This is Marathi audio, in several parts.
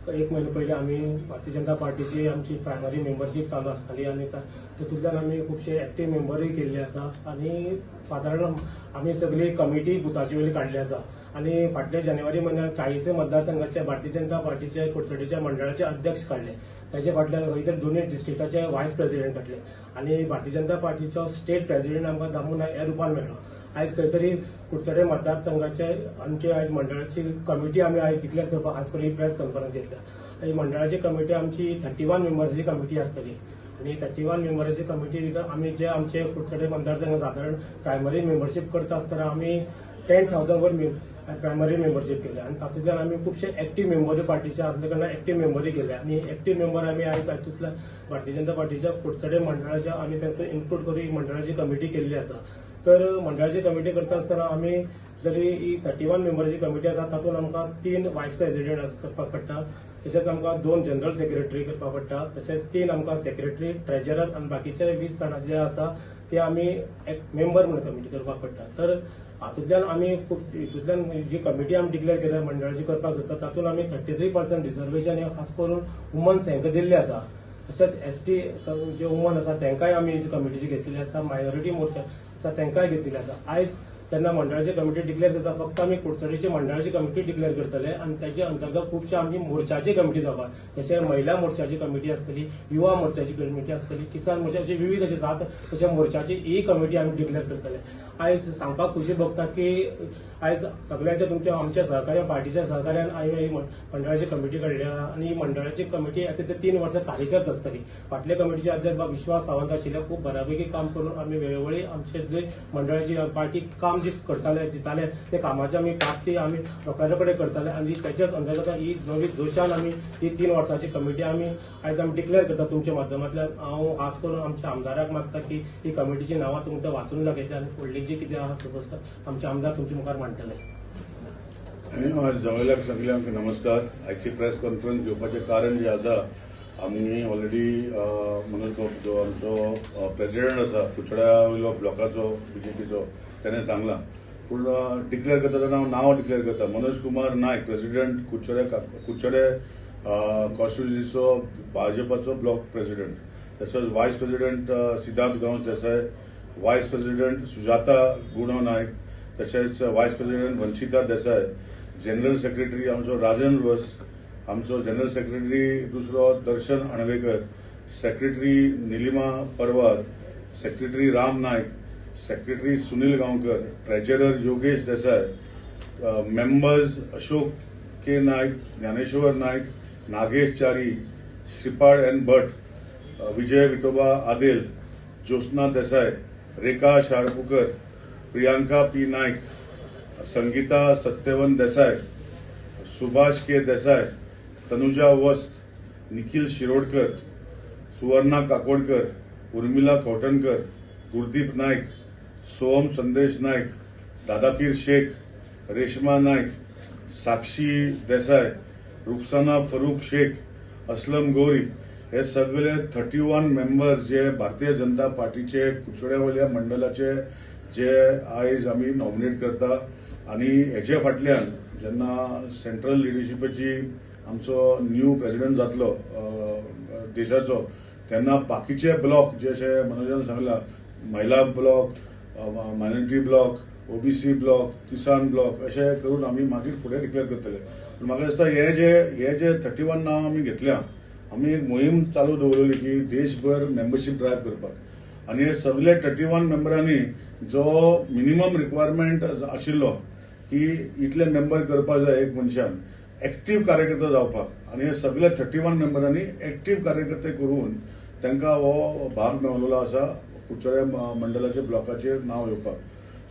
एक महिने पयलीं आमी भारतीय जनता पार्टीची आमची प्रायमरी मेंबरशीप चालू आसताली आनी तातूंतल्यान आमी खुबशे एक्टीव मेंबरूय केल्ले आसा आनी सादारण आमी सगळी कमिटी बुथाची वयली काडली आसा आनी फाटल्या जानेवारी म्हयन्यात 40 मतदारसंघाचे भारतीय जनता पार्टीचे कुडचडेच्या मंडळाचे अध्यक्ष काडले. ताचे फाटल्यान खंय तर दोनूय डिस्ट्रिक्टाचे वायस प्रेसिडेंट काडले आनी भारतीय जनता पार्टीचो स्टेट प्रेसिडेंट आमकां दामू नायक ह्या रुपान मेळ्ळो. आयज खंय तरी कुडचडे मतदारसंघाचे आमची आयज मंडळाची कमिटी आमी आयज डिक्लेअर करपाक आज पयली प्रेस कॉन्फरन्स घेतल्या. ही मंडळाची कमिटी आमची 31 मेंबर्सची कमिटी आसतली आनी 31 मेंबर्सची कमिटी आमी जे आमचे कुडचडे मतदारसंघ सादारण प्रायमरी मेंबरशीप करता आसतना आमी 10,000 वर प्रायमरी मेंबरशीप केल्या आनी तातूंतल्यान आमी खुबशे एक्टीव मेंबर पार्टीचे आमचे कडल्यान एक्टीव मेंबरूय केले आनी एक्टीव मेंबर आमी आयज हातूंतल्यान भारतीय जनता पार्टीच्या कुडचडे मंडळाच्या आमी तांकां इनक्लूड करून ही मंडळाची कमिटी केल्ली आसा. तर मंडळाची कमिटी करता आसतना आमी जरी ही 31 मेंबरची कमिटी आसा तातूंत आमकां 3 वायस प्रेसिडेंट करपाक पडटा, तशेंच आमकां 2 जनरल सेक्रेटरी करपाक पडटा, तशेंच 3 आमकां सेक्रेटरी ट्रेजरर आनी बाकीचे 20 जाणां जे आसा ते आमी एक मेंबर म्हणून कमिटी करपाक पडटा. तर हातूंतल्यान आमी हितूंतल्यान जी कमिटी आमी डिक्लेअर केल्या मंडळाची करपाक सोदता तातूंत आमी 33% रिजर्वेशन हे खास करून वुमन्स हांकां दिल्ले आसा. तशेंच एसटी जे वुमन आसा तांकांय आमी कमिटीची घेतलेली आसा, मायनॉरिटी मोर्चा आसा तांकांय घेतलेली आसा. आयज तेन्ना मंडळाची कमिटी डिक्लेअर करता फक्त आमी कुडचडेची मंडळाची कमिटी डिक्लेअर करतले आनी ताचे अंतर्गत खुबशे आमची मोर्चाची कमिटी जावपाक, जशें महिला मोर्चाची कमिटी आसतली, युवा मोर्चाची कमिटी आसतली, किसान मोर्चा अशी विविध अशे 7 तशे मोर्चाची ही कमिटी आमी डिक्लेअर करतले. आयज सांगपाक खुशी भोगता की आयज सगळ्यांच्या तुमच्या आमच्या सहकार्य पार्टीच्या सहकार्यान आमी मंडळाची कमिटी काडल्या आनी मंडळाची कमिटी आता ते 3 वर्सां कार्यरत आसतली. फाटले कमिटीचे अध्यक्ष विश्वास सावंत आशिल्ले खूब बऱ्यापैकी काम करून आमी वेळोवेळी आमचे जे मंडळाची पार्टी काम जे करताले दिताले ते कामाचे आमी प्राप्ती आमी लोकांच्या कडेन करताले आनी त्याच्याच अंतर्गत ही नवी जोशान आमी ही 3 वर्सांची कमिटी आमी आयज आमी डिक्लेअर करता तुमच्या माध्यमांतल्यान. हांव खास करून आमच्या आमदाराक मागता की ही कमिटीची नांवां तुमकां वाचून दाखयतले आनी फुडली जी कितें आहा सपोज आमचे आमदार तुमच्या मुखार मांडटले. जमयल्याक सगळ्यांक नमस्कार. आयची प्रेस कॉन्फरन्स घेवपाचें कारण जे आसा, आमी ऑलरेडी मनोज बाब जो आमचो प्रेसिडेंट आसा कुडचड्या वयलो ब्लॉकाचो बीजेपीचो ताणें सांगलां, पूण डिक्लेअर करता तेन्ना हांव नांव डिक्लेअर करता. Manoj Kumar Nayak, president Kudchade कॉन्स्टिट्युएन्सीचो भाजपाचो block president. तसोच वायस प्रेसिडेंट सिद्धार्थ गांवस देसाय, वायस प्रेसिडेंट सुजाता गुणव नायक, तशेंच वायस प्रेसिडेंट वंशिता देसाय, जनरल सेक्रेटरी आमचो राजन वस, आमचो जनरल सेक्रेटरी दुसरो दर्शन अणवेकर, सेक्रेटरी निलिमा परवार, सेक्रेटरी राम नायक, सेक्रेटरी सुनील गांवकर, ट्रेजरर योगेश देसाय, मेंबर्स अशोक के नायक, ज्ञानेश्वर नायक, नागेश चारी, श्रीपाद एन भट, विजय विठोबा आदेल, ज्योत्सना देसाय, रेखा शारपुकर, प्रियांका पी नायक, संगीता सत्यवन देसाय, सुभाष के देसाय, तनुजा वस्त, निखिल शिरोडकर, सुवर्णा काकोडकर, उर्मिला कौटणकर, गुरदीप नायक, सोहम संदेश नायक, दादापीर शेख, रेशमा नायक, साक्षी देसाय, रुखसाना फरूक शेख, असलम गौरी हे सगळे 31 मेंबर जे भारतीय जनता पार्टीचे कुडचड्यावयल्या मंडळाचे जे आयज आमी नॉमिनेट करता. आनी हेचे फाटल्यान जेन्ना सेंट्रल लिडरशिपाची आमचो न्यू प्रेसिडेंट जातलो देशाचो, तेन्ना बाकीचे ब्लॉक जे अशे मनोजान सांगला, महिला block, minority block, OBC block, किसान ब्लॉक अशें करून आमी मागीर फुडें डिक्लेअर करतले. म्हाका दिसता हे जे 31 नांव आमी घेतल्या, आमी एक मोहीम चालू दवरली की देशभर मेंबरशीप ड्रायव्ह करपाक. आनी हे सगळे 31 मेंबरांनी जो मिनिमम रिक्वायरमेंट आशिल्लो की इतले मेंबर करपाक जाय एक मनशान, एक्टीव कार्यकर्ता जावपाक, आनी हे सगळे 31 मेंबरांनी एक्टीव कार्यकर्ते करून तांकां हो भाग मेळिल्लो आसा कुडचड्या मंडळाच्या ब्लॉकाचेर नांव येवपाक.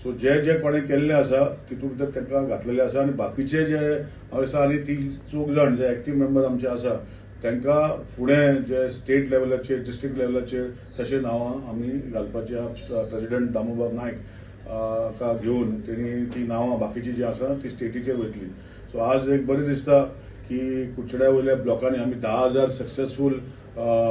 सो जे कोणें केल्लें आसा तितूंत भितर तांकां घातलेलें आसा आनी बाकीचे जे आसा आनी 3-4 जाण जे एक्टीव मेंबर आमचे आसा तांकां फुडें जे स्टेट लेवलाचेर, डिस्ट्रिक्ट लेवलाचेर तशें नांवां आमी घालपाचे. प्रेसिडेंट दामोबाब नायक का घेवन तेणी ती नांवां बाकीची जी आसा ती स्टेटीचेर वयतली. सो आज एक बरें दिसता की कुडचड्या वयल्या ब्लॉकांनी आमी 10,000 सक्सेसफूल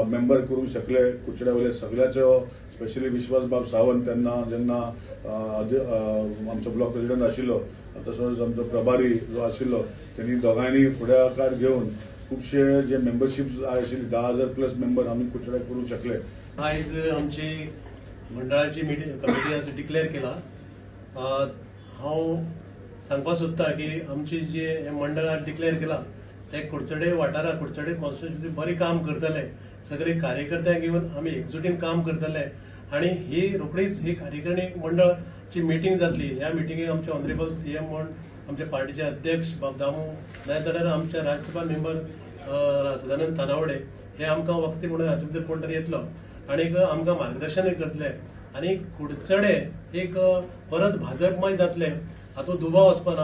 मेंबर करूंक शकले. कुडचड्या वयल्या सगळ्याचो, स्पेशली विश्वास बाब सावंत तेन्ना जेन्ना आमचो ब्लॉक प्रेसिडेंट आशिल्लो, तसोच आमचो प्रभारी जो आशिल्लो, त्यांनी दोगांयनी फुडाकार घेवन खुबशे जे मेंबरशीप आशिल्ले 10,000 प्लस मेंबर आमी कुचड्याक करूंक शकले. आज आमची मंडळाची कमिटी आज डिक्लेअर केला. हांव सांगपाक सोदता की आमची जे हे मंडळ आज डिक्लेअर केला ते कुडचडे वाठारा कुडचडे कॉन्स्टिट्युएन्सी बरें काम करतले. सगळे कार्यकर्त्यांक घेवन आमी एकजुटीन काम करतले आणि ही रोखडीच ही कार्यकारिणी मंडळाची मिटींग जातली. ह्या मिटींगेक आमचे ऑनरेबल सीएम म्हण आमचे पार्टीचे अध्यक्ष बाबदामू नायक आमचे राज्यसभा मेंबर सदानंद तानावडे हे आमकां वक्ते म्हणून हाचे भितर कोण तरी येतलो आणि आमकां मार्गदर्शन करतले आणि कुडचडे एक परत भाजपमय जातले हातूंत दुबाव वचपाना.